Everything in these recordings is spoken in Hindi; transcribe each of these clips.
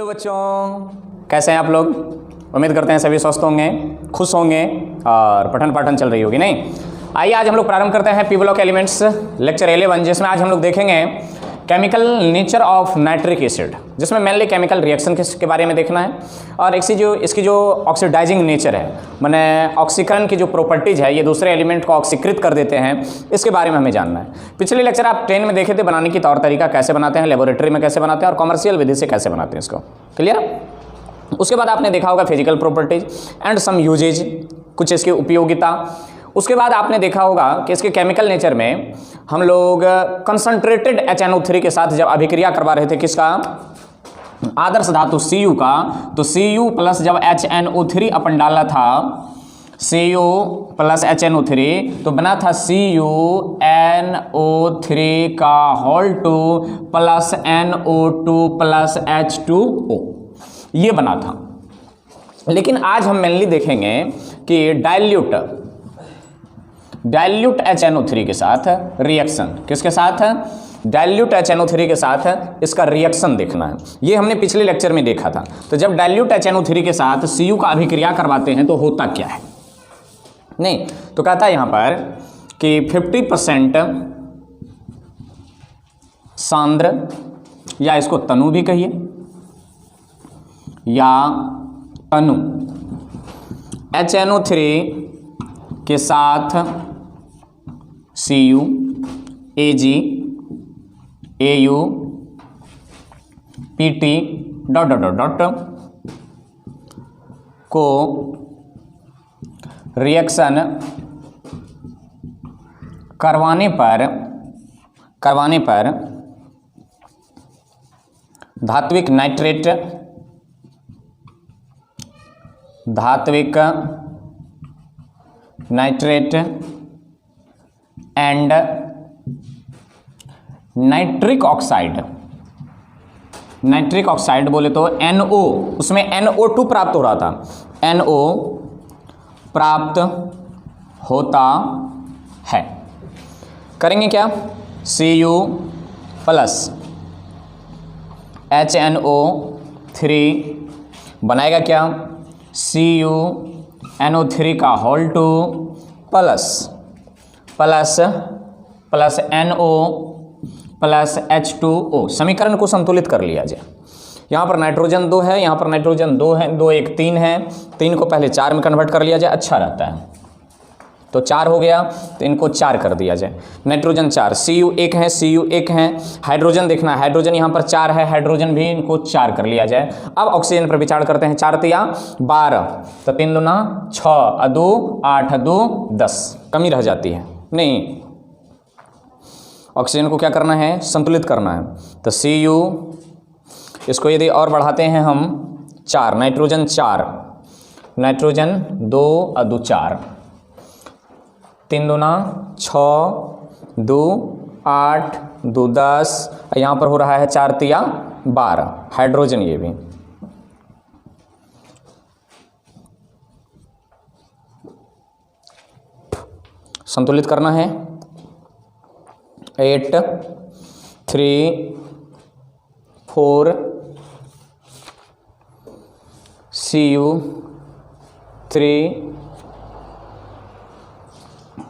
बच्चों, कैसे हैं आप लोग? उम्मीद करते हैं सभी स्वस्थ होंगे, खुश होंगे और पठन पाठन चल रही होगी। नहीं, आइए आज हम लोग प्रारंभ करते हैं पी ब्लॉक एलिमेंट्स लेक्चर 11, जिसमें आज हम लोग देखेंगे chemical nature of nitric acid, जिसमें मेनली केमिकल रिएक्शन के बारे में देखना है और इसकी जो ऑक्सीडाइजिंग नेचर है, माने ऑक्सीकरण की जो प्रॉपर्टीज है, ये दूसरे एलिमेंट को ऑक्सीकृत कर देते हैं, इसके बारे में हमें जानना है। पिछले लेक्चर आप 10 में देखे थे बनाने की तौर तरीका कैसे बनाते हैं, लेबोरेटरी में कैसे बनाते हैं और कॉमर्शियल विधि से कैसे बनाते हैं, इसको क्लियर। उसके बाद आपने देखा होगा physical properties and some uses, कुछ इसकी उपयोगिता। उसके बाद आपने देखा होगा कि इसके केमिकल नेचर में हम लोग कंसंट्रेटेड HNO3 के साथ जब अभिक्रिया करवा रहे थे, किसका, आदर्श धातु Cu का, तो Cu प्लस जब HNO3 अपन डाला था, Cu प्लस HNO3 तो बना था CuNO3 का whole 2 plus NO2 plus H2O, ये बना था। लेकिन आज हम मेनली देखेंगे कि डाइल्यूट HNO3 के साथ रिएक्शन, किसके साथ, डाइल्यूट HNO3 के साथ इसका रिएक्शन देखना है। ये हमने पिछले लेक्चर में देखा था। तो जब डाइल्यूट HNO3 के साथ Cu का अभिक्रिया करवाते हैं तो होता क्या है, नहीं तो कहता है यहां पर कि 50% सांद्र, या इसको तनु भी कहिए, या तनु HNO3 के साथ Cu, Ag, Au, Pt dot dot dot को रिएक्शन करवाने पर धात्विक नाइट्रेट एंड नाइट्रिक ऑक्साइड बोले तो NO, उसमें NO2 प्राप्त हो रहा था, NO प्राप्त होता है। करेंगे क्या, Cu प्लस HNO3 बनाएगा क्या, CuNO3 का whole 2 plus NO plus H2O। समीकरण को संतुलित कर लिया जाए। यहाँ पर नाइट्रोजन 2 है, यहाँ पर नाइट्रोजन 2 है, 2 1 3 है, 3 को पहले 4 में कन्वर्ट कर लिया जाए, अच्छा रहता है। तो 4 हो गया, तो इनको 4 कर दिया जाए। नाइट्रोजन 4, Cu 1 है, Cu 1 है, हाइड्रोजन देखना है, हाइड्रोजन यहाँ पर 4 है, हाइड्रोजन भी इनको 4 कर लिया जाए। अब ऑक्सीजन पर विचार करते हैं, 4 तिया 12, तो 3 दूना 6, 2 8, 2 10, कमी रह जाती है। नहीं, ऑक्सीजन को क्या करना है, संतुलित करना है। तो Cu, इसको यदि और बढ़ाते हैं हम 4, नाइट्रोजन 4, नाइट्रोजन 2 2 4, 3 दूना 6, 2 8, 2 10, यहाँ पर हो रहा है 4 तिया 12, हाइड्रोजन ये भी। संतुलित करना है, 8 3 4 Cu3,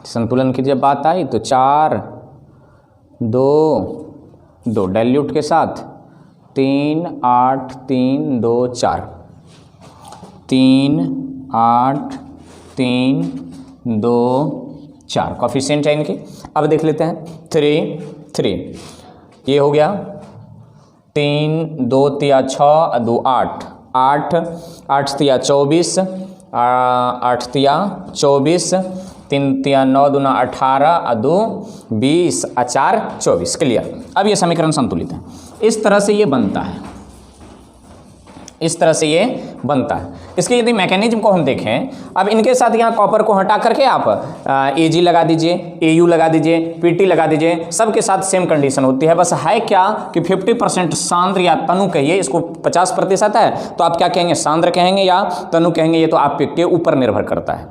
संतुलन की जब बात आई तो 4 2 2 डाइल्यूट के साथ 3 8 3 2 4, 3 8 3 2 4 कॉफिशिएंट है इनके। अब देख लेते हैं 3 3, ये हो गया 3 2 तिया 6 2 8 8 8 तिया 24, 8 तिया 24, 3 तिया 9 दूना 18, 2 20, 4 24, क्लियर। अब ये समीकरण संतुलित है। इस तरह से ये बनता है, इस तरह से ये बनता है। इसके यदि मैकेनिज्म को हम देखें, अब इनके साथ यहाँ कॉपर को हटा करके आप Ag लगा दीजिए, Au लगा दीजिए, Pt लगा दीजिए, सबके साथ सेम कंडीशन होती है। बस है क्या कि 50% सांद्र या तनु कहिए, इसको 50% है तो आप क्या कहेंगे, सांद्र कहेंगे या तनु कहेंगे, ये तो आपके ऊपर निर्भर करता है।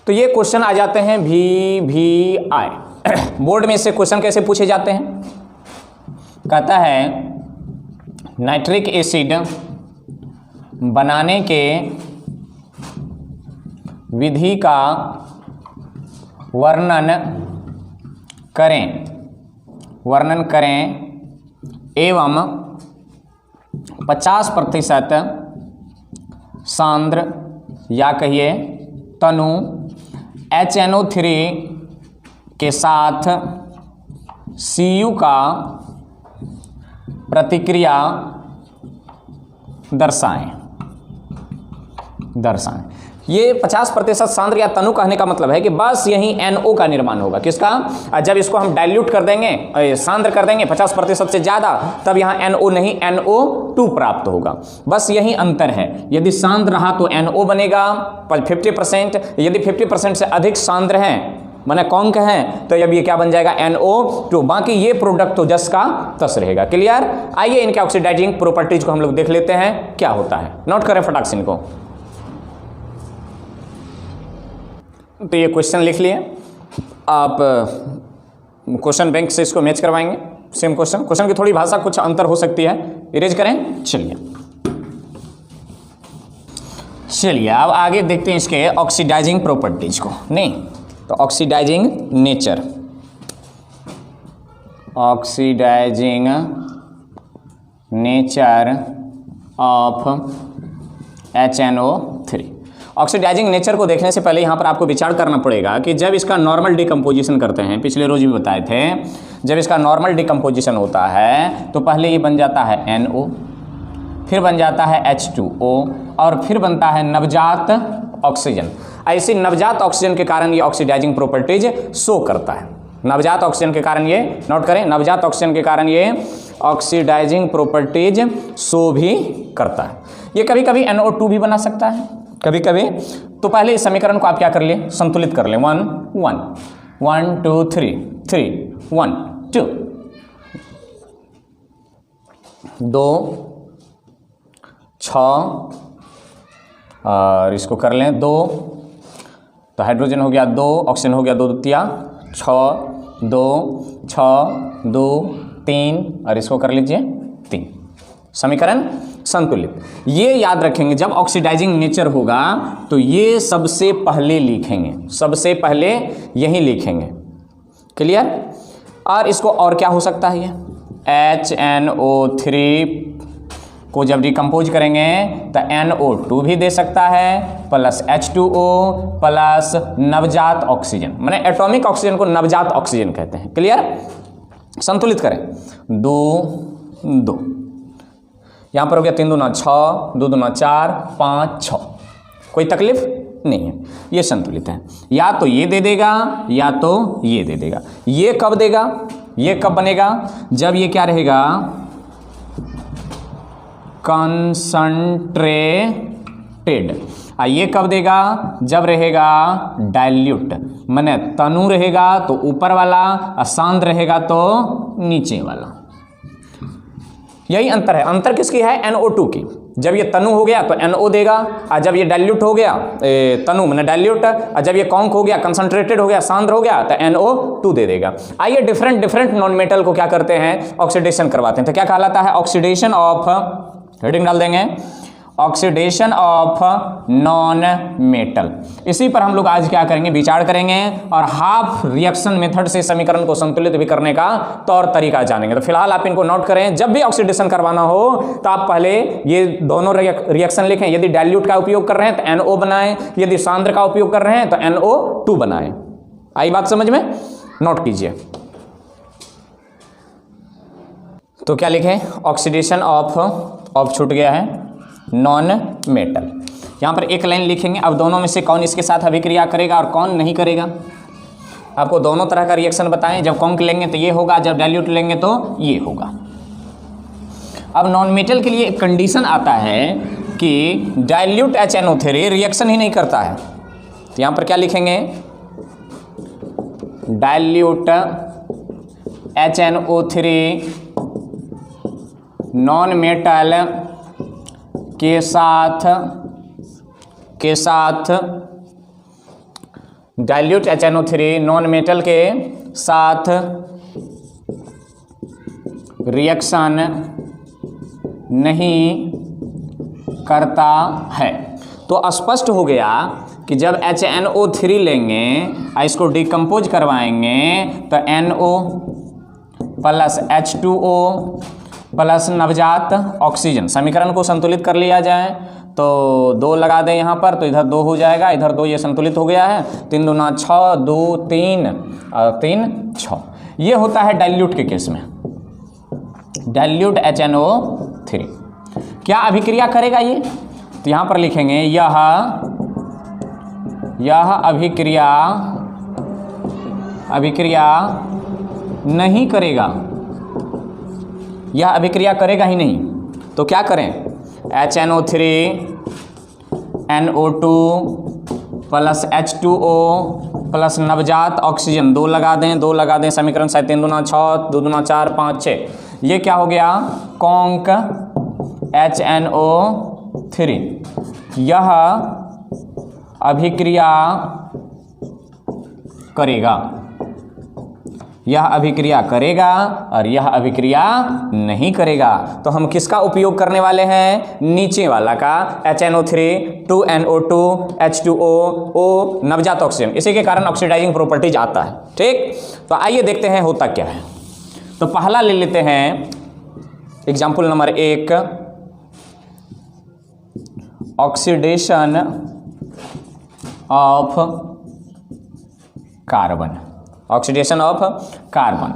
तो ये क्वेश्चन आ जाते हैं VVI। बोर्ड में इससे क्वेश्चन कैसे पूछे जाते हैं, कहता है नाइट्रिक एसिड बनाने के विधि का वर्णन करें एवं 50% सांद्र या कहिए तनु HNO3 के साथ Cu का प्रतिक्रिया दर्शाएं। ये 50% सांद्र या तनु कहने का मतलब है कि बस यही NO का निर्माण होगा। किसका? जब इसको हम डाइल्यूट कर देंगे, सांद्र कर देंगे 50% से ज़्यादा, तब यहाँ NO नहीं NO2 प्राप्त होगा। बस यही अंतर है। यदि सांद्र रहा तो NO बनेगा 50%, यदि 50% से अधिक सांद्र हैं माने कौन का है तो अब ये क्या बन जाएगा NO2। बाकी ये प्रोडक्ट तो जस का तस रहेगा। क्लियर? आइए इनके ऑक्सीडाइजिंग प्रॉपर्टीज को हम लोग देख लेते हैं क्या होता है। नोट करें फटाक से इनको। तो ये क्वेश्चन लिख लिए आप, क्वेश्चन बैंक से इसको मैच करवाएंगे। सेम क्वेश्चन की थोड़ी भाषा कुछ अंतर हो सकती है, इरेज करें। चलिए अब आगे देखते हैं इसके ऑक्सीडाइजिंग प्रॉपर्टीज को। नहीं तो oxidising nature of HNO3। Oxidising nature को देखने से पहले यहाँ पर आपको विचार करना पड़ेगा कि जब इसका नॉर्मल डिकम्पोजिशन करते हैं, पिछले रोज भी बताए थे, जब इसका नॉर्मल डिकम्पोजिशन होता है तो पहले ये बन जाता है NO, फिर बन जाता है H2O और फिर बनता है नवजात ऑक्सीजन। ऐसी नवजात ऑक्सीजन के कारण ये ऑक्सीडाइजिंग प्रॉपर्टीज शो करता है। नवजात ऑक्सीजन के कारण ये, नोट करें, नवजात ऑक्सीजन के कारण ये ऑक्सीडाइजिंग प्रॉपर्टीज शो भी करता है। ये कभी कभी NO2 भी बना सकता है, कभी कभी। तो पहले इस समीकरण को आप क्या कर लिए, संतुलित कर लें। 1 2 3 3 1 2 2 6 और इसको कर लें 2, तो हाइड्रोजन हो गया 2, ऑक्सीजन हो गया 2 द्वितीया 6 2 6 2 3 और इसको कर लीजिए 3। समीकरण संतुलित। ये याद रखेंगे जब ऑक्सीडाइजिंग नेचर होगा तो ये सबसे पहले लिखेंगे, सबसे पहले यही लिखेंगे। क्लियर? और इसको और क्या हो सकता है, ये HNO3 को जब डिकम्पोज करेंगे तो NO2 भी दे सकता है प्लस H2O प्लस नवजात ऑक्सीजन, माने एटॉमिक ऑक्सीजन को नवजात ऑक्सीजन कहते हैं। क्लियर? संतुलित करें 2 2, यहाँ पर हो गया 3 दूना 6 2 दूना 4 5 6, कोई तकलीफ नहीं है, ये संतुलित है। या तो ये दे देगा या तो ये दे देगा। ये कब देगा, ये कब बनेगा, जब ये क्या रहेगा, कंसंट्रेटेड। ये कब देगा, जब रहेगा डाइल्यूट, माने तनु रहेगा तो ऊपर वाला और सांद्र रहेगा तो नीचे वाला। यही अंतर है। अंतर किसकी है, NO2 की। जब ये तनु हो गया तो NO देगा, और जब ये डाइल्यूट हो गया, तनु माने डाइल्यूट, और जब ये कॉन्क हो गया, कंसंट्रेटेड हो गया, सांद्र हो गया, तो NO2 दे देगा। आइए डिफरेंट नॉन मेटल को क्या करते हैं, ऑक्सीडेशन करवाते हैं। तो क्या कहलाता है, ऑक्सीडेशन ऑफ, हेडिंग डाल देंगे, ऑक्सीडेशन ऑफ नॉन मेटल। इसी पर हम लोग आज क्या करेंगे, विचार करेंगे और हाफ रिएक्शन मेथड से समीकरण को संतुलित भी करने का तौर तरीका जानेंगे। तो फिलहाल आप इनको नोट करें, जब भी ऑक्सीडेशन करवाना हो तो आप पहले ये दोनों रिएक्शन लिखें। यदि डाइल्यूट का उपयोग कर रहे हैं तो NO बनाएं, यदि सांद्र का उपयोग कर रहे हैं तो NO2 बनाएं। आई बात समझ में? नोट कीजिए। तो क्या लिखें, ऑक्सीडेशन ऑफ छूट गया है नॉन मेटल। यहाँ पर एक लाइन लिखेंगे। अब दोनों में से कौन इसके साथ अभिक्रिया करेगा और कौन नहीं करेगा, आपको दोनों तरह का रिएक्शन बताएं। जब कॉन्क लेंगे तो ये होगा, जब डाइल्यूट लेंगे तो ये होगा। अब नॉन मेटल के लिए एक कंडीशन आता है कि डाइल्यूट HNO3 रिएक्शन ही नहीं करता है। तो यहाँ पर क्या लिखेंगे, डाइल्यूट HNO3 नॉन मेटल के साथ डाइल्यूट HNO3 नॉन मेटल के साथ रिएक्शन नहीं करता है। तो स्पष्ट हो गया कि जब HNO3 लेंगे और इसको डिकम्पोज करवाएंगे तो NO प्लस H2O प्लस नवजात ऑक्सीजन, समीकरण को संतुलित कर लिया जाए तो 2 लगा दें यहाँ पर, तो इधर 2 हो जाएगा, इधर 2, ये संतुलित हो गया है। 3 दूना 6, 2 3 और 3 6। ये होता है डाइल्यूट के केस में, डाइल्यूट HNO3 क्या अभिक्रिया करेगा ये, तो यहाँ पर लिखेंगे यह अभिक्रिया नहीं करेगा, यह अभिक्रिया करेगा ही नहीं। तो क्या करें, HNO3 NO2 plus H2O plus नवजात ऑक्सीजन 2 लगा दें, समीकरण शायद 3 दूना 6, 2 दूना 4, 5 6, ये क्या हो गया, कॉन्क HNO3 यह अभिक्रिया करेगा और यह अभिक्रिया नहीं करेगा। तो हम किसका उपयोग करने वाले हैं, नीचे वाला का, HNO3 2NO2 H2O O नवजात ऑक्सीजन, इसी के कारण ऑक्सीडाइजिंग प्रॉपर्टीज आता है। ठीक, तो आइए देखते हैं होता क्या है। तो पहला ले लेते हैं example number 1, oxidation of carbon, oxidation of carbon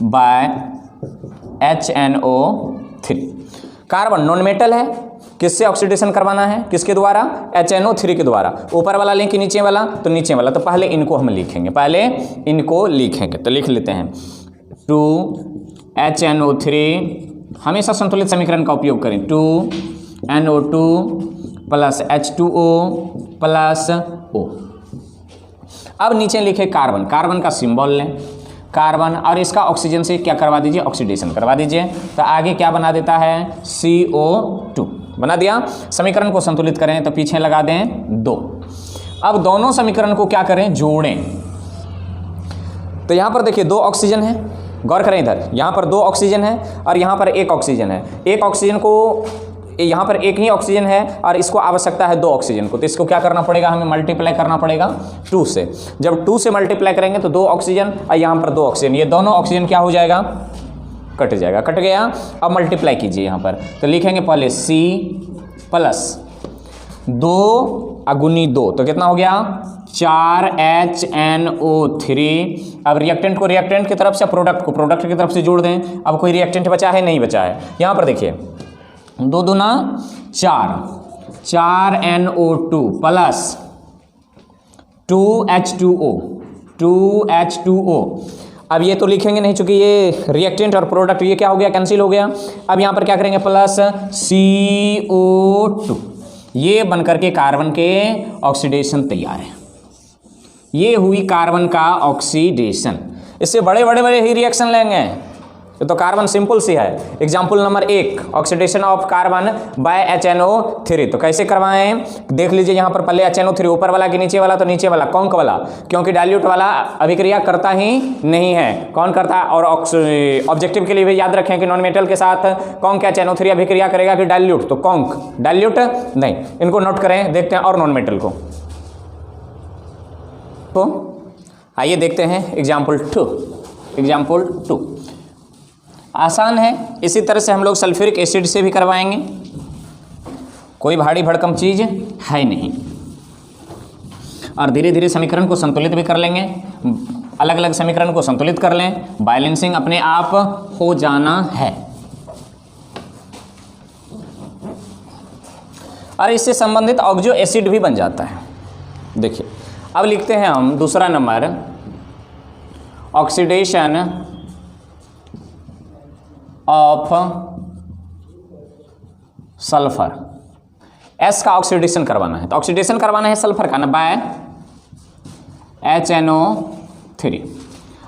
bye HNO3। Carbon non metal है, किससे ऑक्सीडेशन करवाना है, किसके द्वारा, HNO3 के द्वारा। ऊपर वाला लें कि नीचे वाला, तो नीचे वाला। तो पहले इनको हम लिखेंगे, तो लिख लेते हैं 2HNO3, हमेशा संतुलित समीकरण का उपयोग करें, 2NO2 plus H2O plus O। अब नीचे लिखे कार्बन, कार्बन का सिंबल लें, कार्बन, और इसका ऑक्सीजन से क्या करवा दीजिए, ऑक्सीडेशन करवा दीजिए। तो आगे क्या बना देता है, CO2 बना दिया। समीकरण को संतुलित करें तो पीछे लगा दें 2। अब दोनों समीकरण को क्या करें, जोड़ें। तो यहाँ पर देखिए 2 ऑक्सीजन है, गौर करें इधर, यहाँ पर 2 ऑक्सीजन है और यहाँ पर 1 ऑक्सीजन है। एक ऑक्सीजन को, यहाँ पर 1 ही ऑक्सीजन है और इसको आवश्यकता है 2 ऑक्सीजन को, तो इसको क्या करना पड़ेगा, हमें मल्टीप्लाई करना पड़ेगा 2 से। जब 2 से मल्टीप्लाई करेंगे तो 2 ऑक्सीजन और यहाँ पर 2 ऑक्सीजन, ये दोनों ऑक्सीजन क्या हो जाएगा, कट जाएगा, कट गया। अब मल्टीप्लाई कीजिए यहाँ पर, तो लिखेंगे पहले C प्लस 2 अगुनी 2, तो कितना हो गया, 4HNO3। अब रिएक्टेंट को रिएक्टेंट की तरफ से, प्रोडक्ट को प्रोडक्ट की तरफ से जोड़ दें। अब कोई रिएक्टेंट बचा है, नहीं बचा है। यहाँ पर देखिए 2 दूना 4, 4NO2 प्लस 2H2O। अब ये तो लिखेंगे नहीं, चूंकि ये रिएक्टेंट और प्रोडक्ट ये क्या हो गया, कैंसिल हो गया। अब यहाँ पर क्या करेंगे, प्लस CO2, ये बनकर के कार्बन के ऑक्सीडेशन तैयार है। ये हुई कार्बन का ऑक्सीडेशन। इससे बड़े ही रिएक्शन लेंगे, तो कार्बन सिंपल सी है। Example number 1, oxidation of carbon bye HNO3। तो कैसे करवाएं, देख लीजिए। यहाँ पर पहले HNO3 ऊपर वाला कि नीचे वाला, तो नीचे वाला, कॉन्क वाला, क्योंकि डाइल्यूट वाला अभिक्रिया करता ही नहीं है, कौन करता है। और ऑब्जेक्टिव के लिए भी याद रखें कि नॉन मेटल के साथ कॉन्क HNO3 अभिक्रिया करेगा कि डाइल्यूट, तो कॉन्क, डाइल्यूट नहीं। इनको नोट करें, देखते हैं और नॉन मेटल को। तो आइए देखते हैं एग्जाम्पल 2। आसान है, इसी तरह से हम लोग सल्फ्यूरिक एसिड से भी करवाएंगे, कोई भारी भड़कम चीज़ है नहीं। और धीरे धीरे समीकरण को संतुलित भी कर लेंगे, अलग अलग समीकरण को संतुलित कर लें, बैलेंसिंग अपने आप हो जाना है। और इससे संबंधित ऑक्सो एसिड भी बन जाता है। देखिए अब लिखते हैं हम दूसरा number, oxidation of sulphur. S का ऑक्सीडेशन करवाना है, तो ऑक्सीडेशन करवाना है सल्फर का ना बाय HNO3।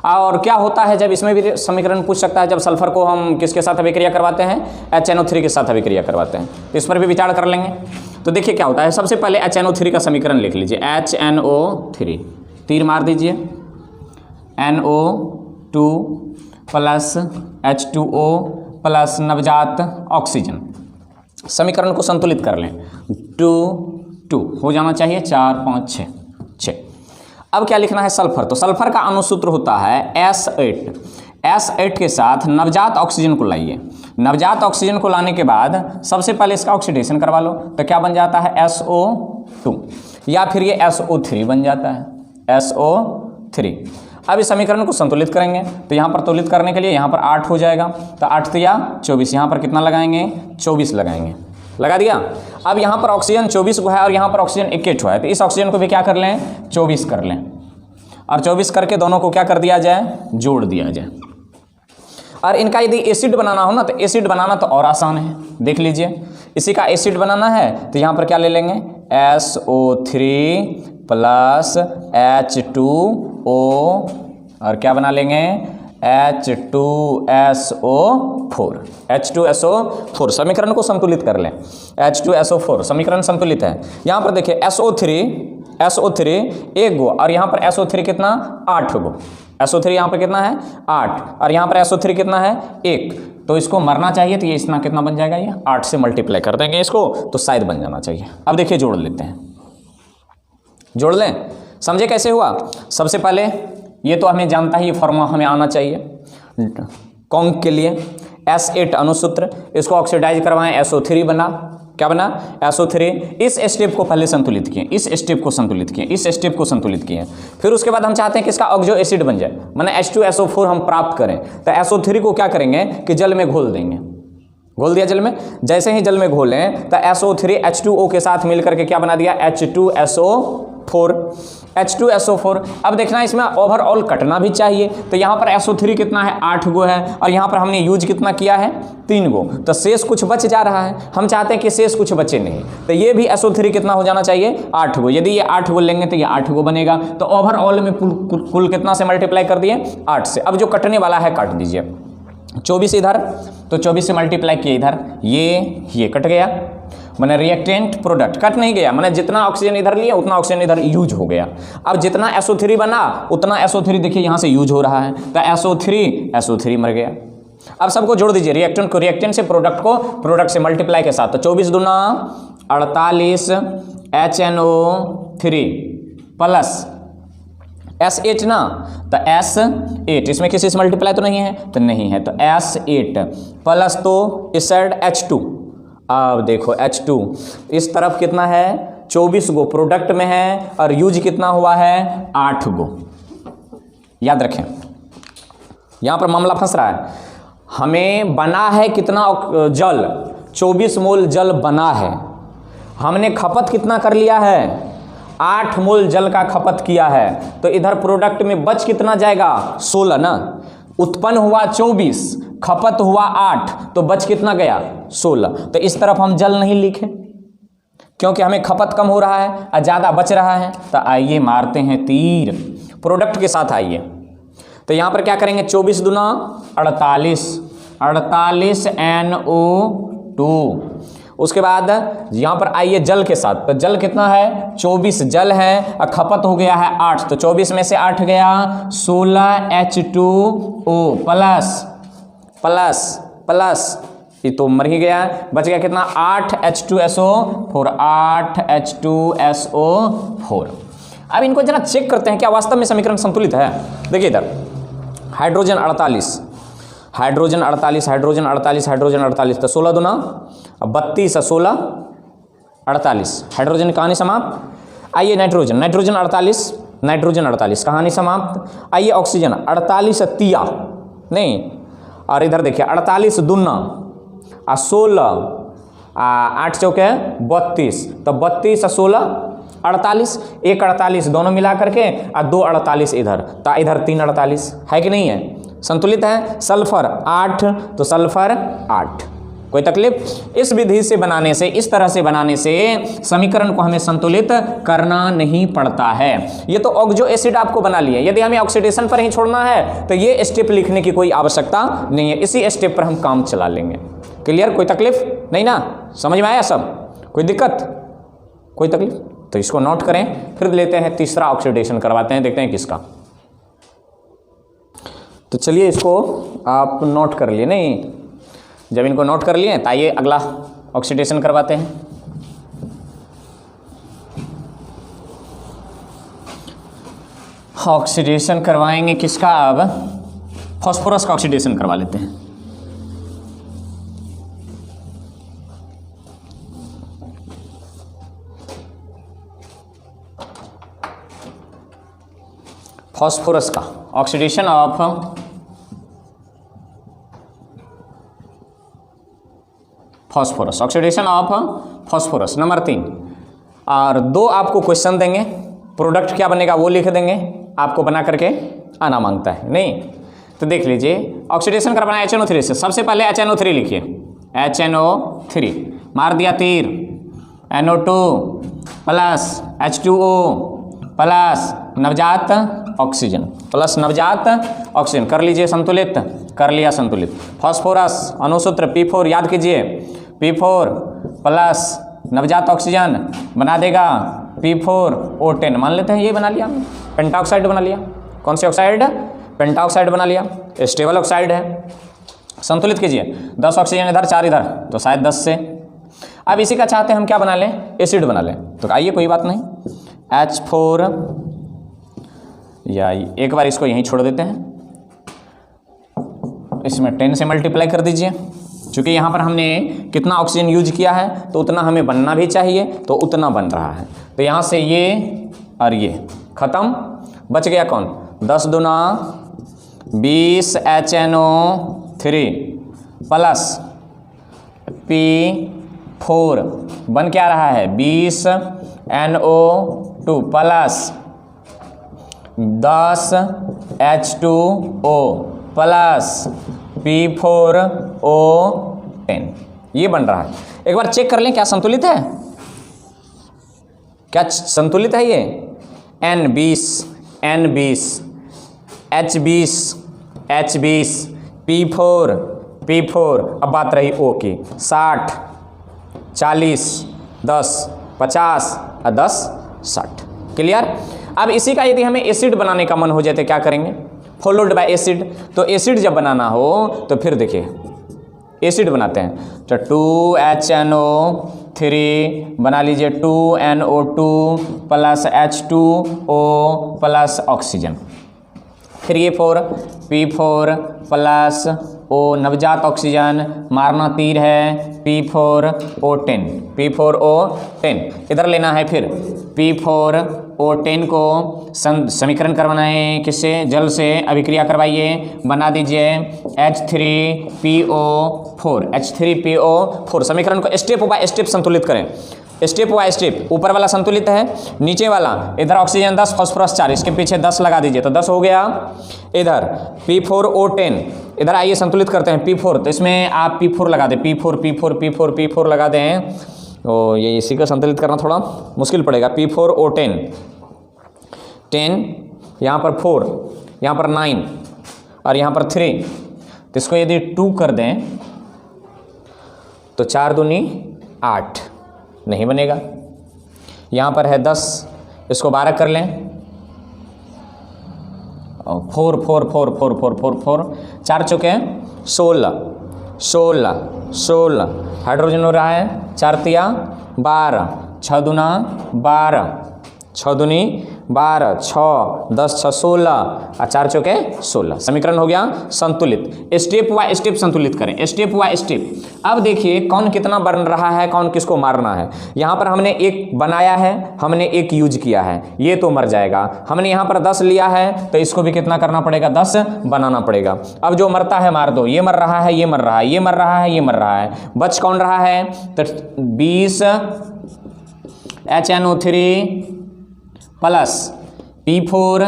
और क्या होता है, जब इसमें भी समीकरण पूछ सकता है, जब सल्फर को हम किसके साथ अभिक्रिया करवाते हैं, HNO3 के साथ अभिक्रिया करवाते हैं, तो इस पर भी विचार कर लेंगे। तो देखिए क्या होता है, सबसे पहले HNO3 का समीकरण लिख लीजिए, HNO3, तीर मार दीजिए, NO2 प्लस H2O प्लस नवजात ऑक्सीजन। समीकरण को संतुलित कर लें, 2 2 हो जाना चाहिए, 4 5 6 6। अब क्या लिखना है, सल्फर। तो सल्फर का अनुसूत्र होता है S8। S8 के साथ नवजात ऑक्सीजन को लाइए। नवजात ऑक्सीजन को लाने के बाद सबसे पहले इसका ऑक्सीडेशन करवा लो, तो क्या बन जाता है, SO2, या फिर ये SO3 बन जाता है, SO3। अब इस समीकरण को संतुलित करेंगे, तो यहाँ पर तुलित करने के लिए यहाँ पर 8 हो जाएगा, तो 8 तिया 24, यहाँ पर कितना लगाएंगे, 24 लगाएंगे, लगा दिया। अब यहाँ पर ऑक्सीजन 24 को है और यहाँ पर ऑक्सीजन 21 है, तो इस ऑक्सीजन को भी क्या कर लें, 24 कर लें, और 24 करके दोनों को क्या कर दिया जाए, जोड़ दिया जाए। और इनका यदि एसिड बनाना हो ना, तो एसिड बनाना तो और आसान है, देख लीजिए। इसी का एसिड बनाना है तो यहाँ पर क्या ले लेंगे, SO3 प्लस H2O और क्या बना लेंगे, H2SO4। H2SO4 समीकरण को संतुलित कर लें, H2SO4 समीकरण संतुलित है। यहाँ पर देखिए SO3 एक गो और यहाँ पर SO3 कितना, 8 गो। SO3 यहाँ पर कितना है, 8, और यहाँ पर SO3 कितना है, 1। तो इसको मरना चाहिए, तो ये इतना कितना बन जाएगा, ये 8 से मल्टीप्लाई कर देंगे इसको, तो शायद बन जाना चाहिए। अब देखिए जोड़ लेते हैं, जोड़ लें, समझे कैसे हुआ। सबसे पहले ये तो हमें जानता ही, ये फॉर्मूला हमें आना चाहिए कॉन्क के लिए, S8 अनुसूत्र, इसको ऑक्सीडाइज करवाएं, SO3 बना, क्या बना, SO3। इस स्टेप को पहले संतुलित किए, इस स्टेप को संतुलित किए, इस स्टेप को संतुलित किए, फिर उसके बाद हम चाहते हैं कि इसका ऑक्सो एसिड बन जाए, माने H2SO4 हम प्राप्त करें। तो SO3 को क्या करेंगे कि जल में घोल देंगे, घोल दिया जल में। जैसे ही जल में घोलें तो SO3 H2O के साथ मिलकर के क्या बना दिया, H2SO4। अब देखना इसमें ओवरऑल कटना भी चाहिए, तो यहाँ पर SO3 कितना है, 8 गो है, और यहाँ पर हमने यूज कितना किया है, 3 गो, तो शेष कुछ बच जा रहा है। हम चाहते हैं कि शेष कुछ बचे नहीं, तो ये भी SO3 कितना हो जाना चाहिए, 8 गो। यदि ये 8 गो लेंगे तो ये 8 गो बनेगा, तो ओवरऑल में कुल कितना से मल्टीप्लाई कर दिए, 8 से। अब जो कटने वाला है काट दीजिए, 24 इधर, तो 24 से मल्टीप्लाई किए इधर, ये कट गया, मैंने रिएक्टेंट प्रोडक्ट कट नहीं गया, मैंने जितना ऑक्सीजन इधर लिया उतना ऑक्सीजन इधर यूज हो गया। अब जितना SO3 बना उतना SO3 देखिए यहाँ से यूज हो रहा है, तो SO3 मर गया। अब सबको जोड़ दीजिए, रिएक्टेंट को रिएक्टेंट से, प्रोडक्ट को प्रोडक्ट से मल्टीप्लाई के साथ, तो 24 दूना 48 HNO3 प्लस S8 ना, तो S8 इसमें किसी से मल्टीप्लाई तो नहीं है, तो नहीं है, तो S8 प्लस, तो इस साइड H2। अब देखो H2 इस तरफ कितना है, 24 गो प्रोडक्ट में है, और यूज कितना हुआ है, 8 गो। याद रखें, यहां पर मामला फंस रहा है। हमें बना है कितना जल, 24 मोल जल बना है, हमने खपत कितना कर लिया है, 8 मोल जल का खपत किया है, तो इधर प्रोडक्ट में बच कितना जाएगा, 16 ना। उत्पन्न हुआ 24, खपत हुआ 8, तो बच कितना गया, 16। तो इस तरफ हम जल नहीं लिखे क्योंकि हमें खपत कम हो रहा है और ज़्यादा बच रहा है। तो आइए मारते हैं तीर प्रोडक्ट के साथ, आइए। तो यहाँ पर क्या करेंगे, 24 दूना 48 NO2। उसके बाद यहाँ पर आइए जल के साथ, तो जल कितना है, 24 जल है और खपत हो गया है 8, तो 24 में से 8 गया, 16 H2O प्लस ये तो मर ही गया, बच गया कितना, 8 H2SO4। अब इनको जरा चेक करते हैं क्या वास्तव में समीकरण संतुलित है। देखिए इधर हाइड्रोजन 48, तो 16 दूना 32 16 48, हाइड्रोजन कहानी समाप्त। आइए नाइट्रोजन 48 कहानी समाप्त। आइए ऑक्सीजन 48 तिया नहीं, और इधर देखिए 48 दूना 16 8 चौके 32, तो 32 16 48, एक 48 दोनों मिला करके और 2 48 इधर, तो इधर 3 48 है कि नहीं है, संतुलित है। सल्फर 8, तो सल्फर 8, कोई तकलीफ। इस विधि से बनाने से, इस तरह से बनाने से समीकरण को हमें संतुलित करना नहीं पड़ता है। ये तो ऑक्सो एसिड आपको बना लिया, यदि हमें ऑक्सीडेशन पर ही छोड़ना है तो ये स्टेप लिखने की कोई आवश्यकता नहीं है, इसी स्टेप पर हम काम चला लेंगे। क्लियर, कोई तकलीफ नहीं ना, समझ में आया सब, कोई दिक्कत, कोई तकलीफ। तो इसको नोट करें, फिर लेते हैं तीसरा ऑक्सीडेशन करवाते हैं, देखते हैं किसका। तो चलिए इसको आप नोट कर लिए, नहीं जब इनको नोट कर लिए तो आइए अगला ऑक्सीडेशन करवाते हैं। ऑक्सीडेशन करवाएंगे किसका? अब फास्फोरस का ऑक्सीडेशन करवा लेते हैं। फास्फोरस का oxidation of phosphorus, oxidation of phosphorus number 3। और 2 आपको क्वेश्चन देंगे, प्रोडक्ट क्या बनेगा वो लिख देंगे, आपको बना करके आना मांगता है नहीं। तो देख लीजिए ऑक्सीडेशन करवाना HNO3 से। सबसे पहले HNO3 लिखिए, HNO3 मार दिया तीर, NO2 प्लस H2O प्लस नवजात ऑक्सीजन, प्लस नवजात ऑक्सीजन कर लीजिए संतुलित, कर लिया संतुलित। फास्फोरस अनुसूत्र P4 याद कीजिए, P4 प्लस नवजात ऑक्सीजन बना देगा P4O10, मान लेते हैं ये बना लिया, पेंटाऑक्साइड बना लिया। कौन सी ऑक्साइड? पेंटाऑक्साइड बना लिया, स्टेबल ऑक्साइड है। संतुलित कीजिए, 10 ऑक्सीजन इधर 4 इधर, तो शायद 10 से। अब इसी का चाहते हैं हम क्या बना लें? एसिड बना लें। तो आइए कोई बात नहीं, H4 या एक बार इसको यहीं छोड़ देते हैं, इसमें 10 से मल्टीप्लाई कर दीजिए। चूँकि यहाँ पर हमने कितना ऑक्सीजन यूज किया है तो उतना हमें बनना भी चाहिए, तो उतना बन रहा है। तो यहाँ से ये और ये खत्म, बच गया कौन? 10 दूना 20 HNO3 प्लस P4 बन क्या रहा है? 20 NO2 plus 10 H2O plus P4O10, ये बन रहा है। एक बार चेक कर लें क्या संतुलित है, क्या संतुलित है ये? N20 N20 H20 H20 P4 अब बात रही O की, 60 40 10 50 और 10 60। क्लियर? अब इसी का यदि हमें एसिड बनाने का मन हो जाए तो क्या करेंगे? Followed by acid. तो एसिड जब बनाना हो तो फिर देखिए एसिड बनाते हैं, तो 2HNO3 बना लीजिए, 2NO2 plus H2O plus oxygen, फिर ये 4 P4 प्लस O नवजात ऑक्सीजन, मारना तीर है P4O10, P4O10 इधर लेना है। फिर P4O10 को समीकरण करवाना है किससे? जल से अभिक्रिया करवाइए, बना दीजिए H3PO4, H3PO4। समीकरण को स्टेप बाय स्टेप संतुलित करें, स्टेप बाय स्टेप। ऊपर वाला संतुलित है, नीचे वाला इधर ऑक्सीजन 10 फास्फोरस 4, इसके पीछे 10 लगा दीजिए तो 10 हो गया। इधर P4O10 इधर आइए संतुलित करते हैं P4, तो इसमें आप P4 लगा दें, P4 लगा दें। तो ये इसी का संतुलित करना थोड़ा मुश्किल पड़ेगा। P4O10 10, यहाँ पर 4, यहाँ पर 9 और यहाँ पर 3, तो इसको यदि 2 कर दें तो 4 दूनी 8, नहीं बनेगा। यहाँ पर है 10, इसको 12 कर लें, 4 4 चुके हैं 16 हाइड्रोजन हो रहा है, 4 तिया 12, 6 दूना 12, 6 दूनी 12, 6 10 6 16 और 4 चौके 16। समीकरण हो गया संतुलित। स्टेप बाय स्टेप संतुलित करें, स्टेप बाय स्टेप। अब देखिए कौन कितना बन रहा है, कौन किसको मारना है। यहाँ पर हमने एक बनाया है, हमने एक यूज किया है, ये तो मर जाएगा। हमने यहाँ पर 10 लिया है तो इसको भी कितना करना पड़ेगा? 10 बनाना पड़ेगा। अब जो मरता है मार दो, ये मर रहा है, ये मर रहा है, ये मर रहा है, ये मर रहा है, बच कौन रहा है? तो 20 HNO3 प्लस P4।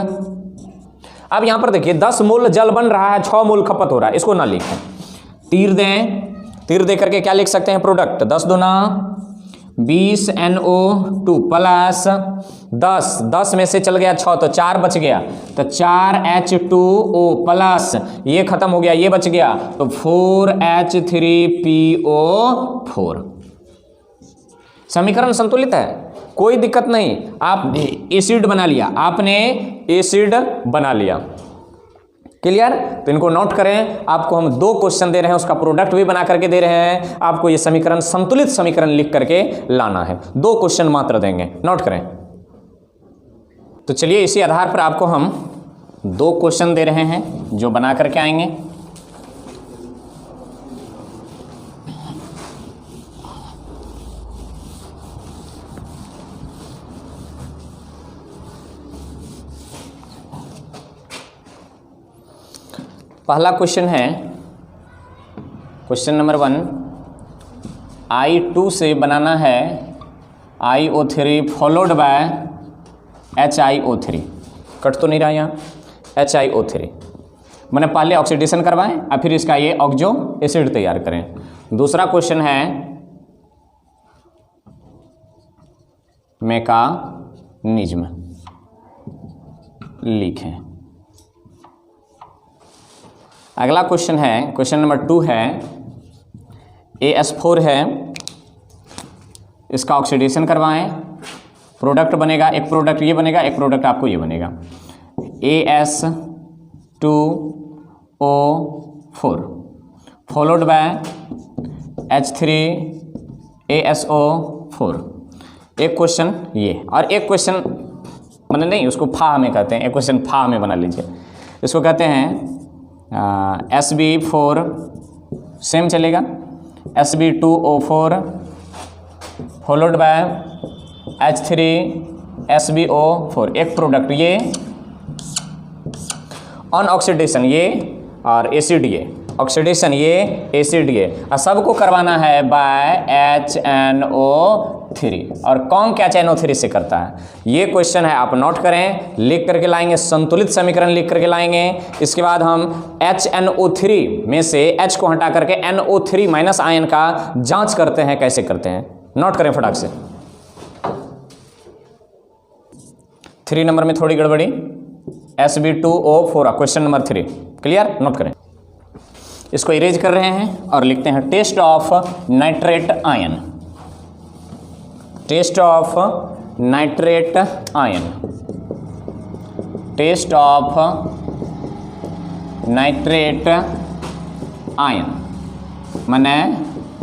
अब यहाँ पर देखिए 10 मोल जल बन रहा है, 6 मोल खपत हो रहा है, इसको ना लिखें, तीर दें। तीर दे करके क्या लिख सकते हैं? प्रोडक्ट 10 दूना 20 NO2 प्लस 10 में से चल गया 6 तो 4 बच गया, तो 4 H2O प्लस ये खत्म हो गया, ये बच गया तो 4 H3PO4। समीकरण संतुलित है, कोई दिक्कत नहीं। आपने एसिड बना लिया, आपने एसिड बना लिया। क्लियर? तो इनको नोट करें। आपको हम 2 क्वेश्चन दे रहे हैं, उसका प्रोडक्ट भी बना करके दे रहे हैं। आपको ये समीकरण, संतुलित समीकरण लिख करके लाना है। 2 क्वेश्चन मात्र देंगे, नोट करें। तो चलिए इसी आधार पर आपको हम 2 क्वेश्चन दे रहे हैं जो बना करके आएंगे। पहला क्वेश्चन है, क्वेश्चन नंबर 1, I2 से बनाना है IO3 followed by HiO3। Cut तो नहीं रहा यहाँ, HiO3 मैंने पहले ऑक्सीडेशन करवाएं और फिर इसका ये ऑक्सो एसिड तैयार करें। दूसरा क्वेश्चन है मैकेनिज्म लिखें। अगला क्वेश्चन है, क्वेश्चन नंबर 2 है, AS4 है, इसका ऑक्सीडेशन करवाएं, प्रोडक्ट बनेगा, एक प्रोडक्ट ये बनेगा, एक प्रोडक्ट आपको ये बनेगा, AS2O4 फॉलोड बाय H3ASO4। एक क्वेश्चन ये, और एक क्वेश्चन मैंने नहीं, उसको फा में कहते हैं, एक क्वेश्चन फा में बना लीजिए। इसको कहते हैं SB4 सेम चलेगा, SB2O4 फॉलोड बाय H3SBO4। एक प्रोडक्ट ये, ऑन ऑक्सीडेशन ये, और एसिड ये, ऑक्सीडेशन ये, एसिड ये, और सबको करवाना है बाय HNO3। और कौन क्या HNO3 से करता है? ये क्वेश्चन है, आप नोट करें, लिख करके लाएंगे, संतुलित समीकरण लिख करके लाएंगे। इसके बाद हम HNO3 में से H को हटा करके NO3 माइनस आयन का जांच करते हैं। कैसे करते हैं नोट करें फटाक से। 3 नंबर में थोड़ी गड़बड़ी, SB2O4 question number 3। Clear? Note करें। इसको इरेज कर रहे हैं और लिखते हैं test of nitrate ion. Test of nitrate ion, test of nitrate ion माने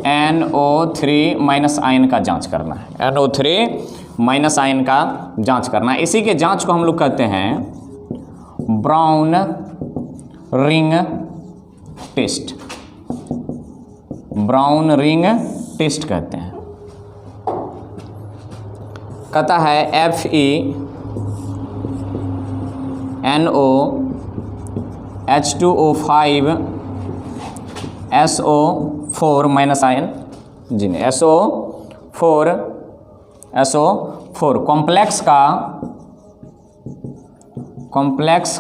NO3 माइनस आयन का जांच करना है। NO3 माइनस आयन का जांच करना है। इसी के जांच को हम लोग कहते हैं brown ring test. Brown ring test कहते हैं। कहता है FeNO H2O5SO4 माइनस आयन, जी नहीं, SO4 कॉम्प्लेक्स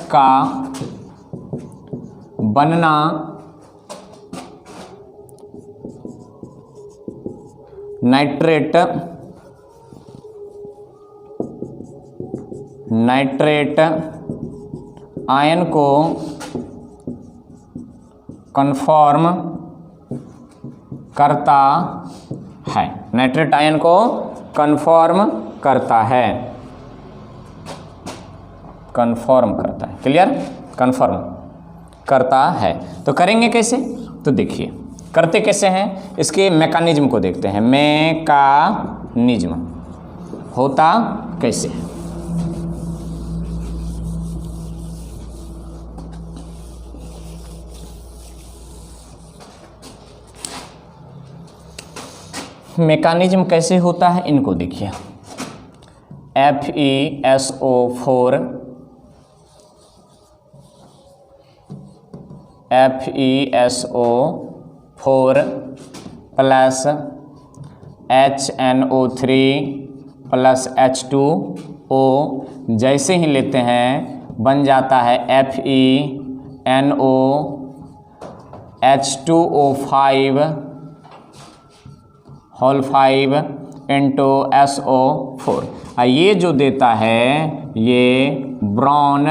का बनना नाइट्रेट आयन को कन्फर्म करता है। नाइट्रेट आयन को कन्फर्म करता है, कन्फर्म करता है। क्लियर? कन्फर्म करता है। तो करेंगे कैसे? तो देखिए करते कैसे हैं, इसके मैकेनिज्म को देखते हैं। मैकेनिज्म होता कैसे है? मैकेनिज्म कैसे होता है इनको देखिए। FeSO4 plus HNO3 plus H2O जैसे ही लेते हैं बन जाता है FeNOH2O5 होल 5 इंटू SO4। ये जो देता है ये ब्राउन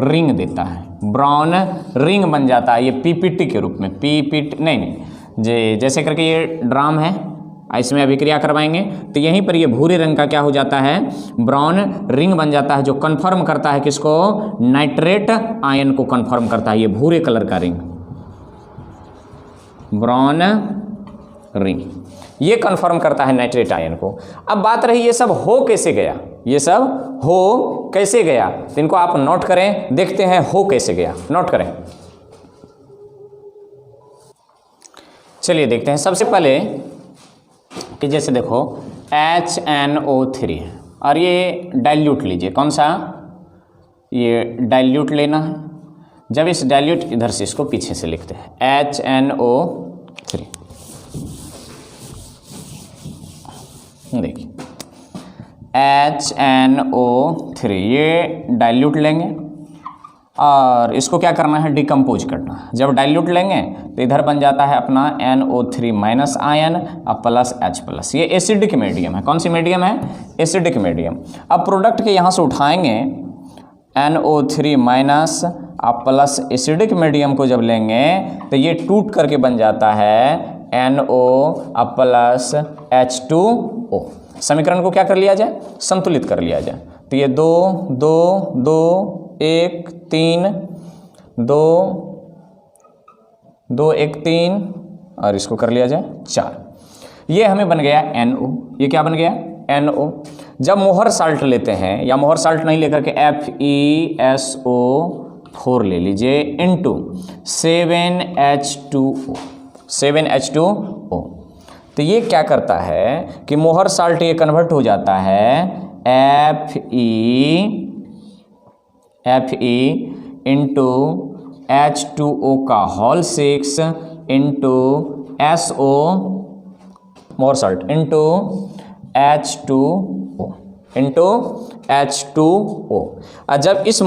रिंग देता है। ब्राउन रिंग बन जाता है ये PPT के रूप में। PPT नहीं जी, जैसे करके ये ड्राम है इसमें अभिक्रिया करवाएंगे तो यहीं पर ये भूरे रंग का क्या हो जाता है, ब्राउन रिंग बन जाता है, जो कन्फर्म करता है किसको, नाइट्रेट आयन को कन्फर्म करता है। ये भूरे कलर का रिंग, ब्राउन रिंग, ये कन्फर्म करता है नाइट्रेट आयन को। अब बात रही ये सब हो कैसे गया, ये सब हो कैसे गया, तो इनको आप नोट करें, देखते हैं हो कैसे गया, नोट करें। चलिए देखते हैं। सबसे पहले कि जैसे देखो HNO3 और ये डाइल्यूट लीजिए, कौन सा, ये डाइल्यूट लेना है। जब इस डाइल्यूट इधर से इसको पीछे से लिखते हैं HNO3, देखिए HNO3, ये डाइल्यूट लेंगे और इसको क्या करना है, डिकम्पोज करना है। जब डाइल्यूट लेंगे तो इधर बन जाता है अपना NO3 माइनस आयन और प्लस H प्लस। ये एसिडिक मीडियम है, कौन सी मीडियम है, एसिडिक मीडियम। अब प्रोडक्ट के यहाँ से उठाएंगे NO3 माइनस और प्लस एसिडिक मीडियम को जब लेंगे तो ये टूट करके बन जाता है NO प्लस H2O। समीकरण को क्या कर लिया जाए, संतुलित कर लिया जाए। तो ये 2 2 2 1 3 2 2 1 3 और इसको कर लिया जाए 4। ये हमें बन गया NO। ये क्या बन गया, NO। जब मोहर साल्ट लेते हैं या मोहर साल्ट नहीं लेकर के FeSO4 ले लीजिए इनटू 7H2O, 7H2O, तो ये क्या करता है कि मोहर साल्ट ये कन्वर्ट हो जाता है Fe इंटू H2O का whole 6 into SO Mohr salt into H2O into H2O। और जब इस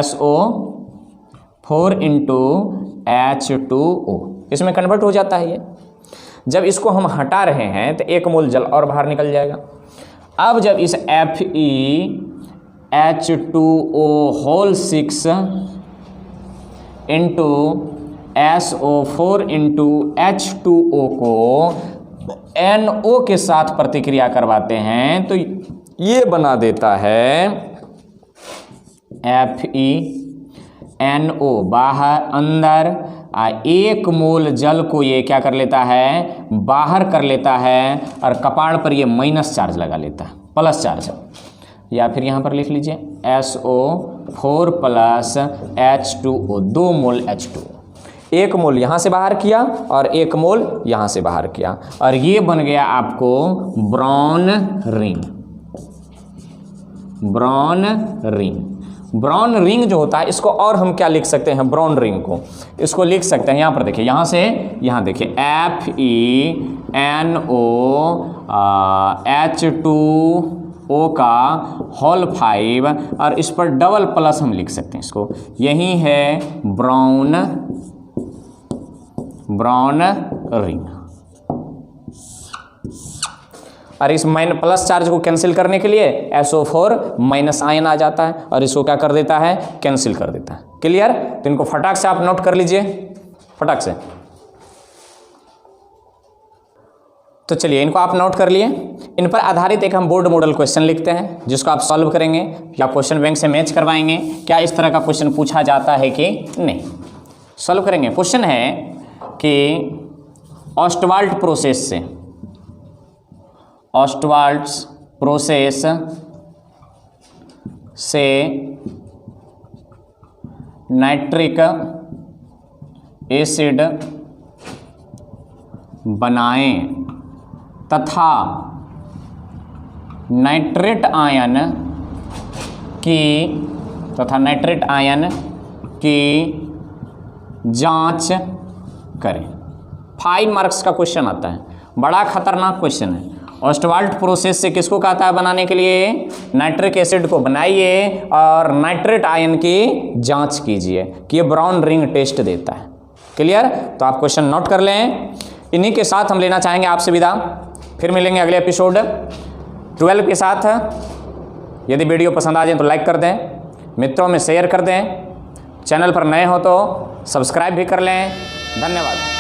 SO4 इंटू H2O इसमें कन्वर्ट हो जाता है ये। जब इसको हम हटा रहे हैं तो 1 मोल जल और बाहर निकल जाएगा। अब जब इस FeH2O whole 6 into SO4 into H2O को NO के साथ प्रतिक्रिया करवाते हैं तो ये बना देता है FeNO बाहर अंदर 1 मोल जल को ये क्या कर लेता है, बाहर कर लेता है और कपाड़ पर ये माइनस चार्ज लगा लेता है, प्लस चार्ज। या फिर यहाँ पर लिख लीजिए SO4 प्लस H2O, 2 मोल H2O। 1 मोल यहाँ से बाहर किया और 1 मोल यहाँ से बाहर किया और ये बन गया आपको brown ring. Brown ring, brown ring जो होता है इसको और हम क्या लिख सकते हैं, ब्राउन रिंग को इसको लिख सकते हैं, यहाँ पर देखिए, यहाँ से यहाँ देखिए FeNO H2O का होल 5 और इस पर डबल प्लस हम लिख सकते हैं इसको, यही है ब्राउन रिंग। और इस प्लस चार्ज को कैंसिल करने के लिए SO4 माइनस आयन आ जाता है और इसको क्या कर देता है, कैंसिल कर देता है। क्लियर, तो इनको फटाक से आप नोट कर लीजिए, फटाक से। तो चलिए इनको आप नोट कर लिए। इन पर आधारित एक हम बोर्ड मॉडल क्वेश्चन लिखते हैं जिसको आप सॉल्व करेंगे या क्वेश्चन बैंक से मैच करवाएंगे। क्या इस तरह का क्वेश्चन पूछा जाता है कि नहीं, सॉल्व करेंगे। क्वेश्चन है कि ऑस्टवाल्ड प्रोसेस से नाइट्रिक एसिड बनाएं तथा नाइट्रेट आयन की जांच करें। 5 मार्क्स का क्वेश्चन आता है, बड़ा खतरनाक क्वेश्चन है। ऑस्टवाल्ड प्रोसेस से किसको कहता है बनाने के लिए, नाइट्रिक एसिड को बनाइए और नाइट्रेट आयन की जांच कीजिए कि ये ब्राउन रिंग टेस्ट देता है। क्लियर, तो आप क्वेश्चन नोट कर लें। इन्हीं के साथ हम लेना चाहेंगे आपसे विदा, फिर मिलेंगे अगले एपिसोड 12 के साथ। यदि वीडियो पसंद आ जाए तो लाइक कर दें, मित्रों में शेयर कर दें, चैनल पर नए हो तो सब्सक्राइब भी कर लें। धन्यवाद।